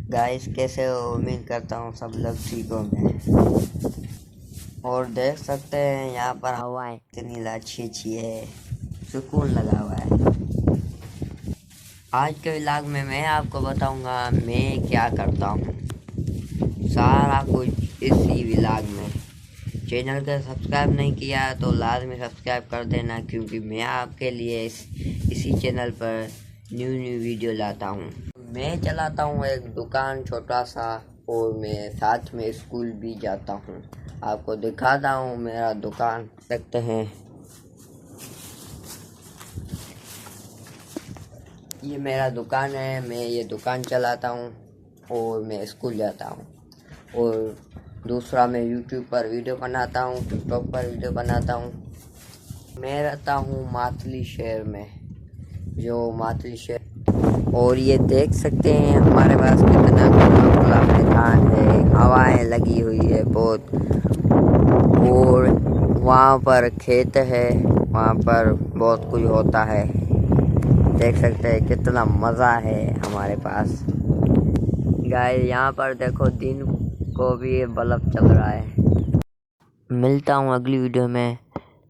Guys कैसे हो? उम्मीद करता हूँ सब लोग ठीक होंगे। और देख सकते हैं यहाँ पर हवाएं इतनी अच्छी अच्छी है, सुकून लगा हुआ है। आज के व्लॉग में मैं आपको बताऊंगा मैं क्या करता हूँ, सारा कुछ इसी व्लॉग में। चैनल को सब्सक्राइब नहीं किया तो लाजमी सब्सक्राइब कर देना, क्योंकि मैं आपके लिए इसी चैनल पर न्यू वीडियो लाता हूँ। मैं चलाता हूँ एक दुकान छोटा सा, और मैं साथ में स्कूल भी जाता हूँ। आपको दिखाता हूँ मेरा दुकान, देखते हैं। ये मेरा दुकान है, मैं ये दुकान चलाता हूँ और मैं स्कूल जाता हूँ। और दूसरा मैं यूट्यूब पर वीडियो बनाता हूँ, टिकटॉक पर वीडियो बनाता हूँ। मैं रहता हूँ मातली शहर में, जो मातली शहर। और ये देख सकते हैं हमारे पास कितना खुला मैदान है, हवाएं लगी हुई है बहुत। और वहाँ पर खेत है, वहाँ पर बहुत कुछ होता है। देख सकते हैं कितना मज़ा है हमारे पास। गाइस यहाँ पर देखो दिन को भी बल्ब चल रहा है। मिलता हूँ अगली वीडियो में,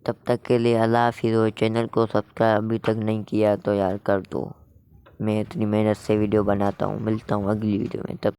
तब तक के लिए अल्लाह हाफिज़। और चैनल को सब्सक्राइब अभी तक नहीं किया तो यार कर दो, मैं इतनी मेहनत से वीडियो बनाता हूँ। मिलता हूँ अगली वीडियो में, तब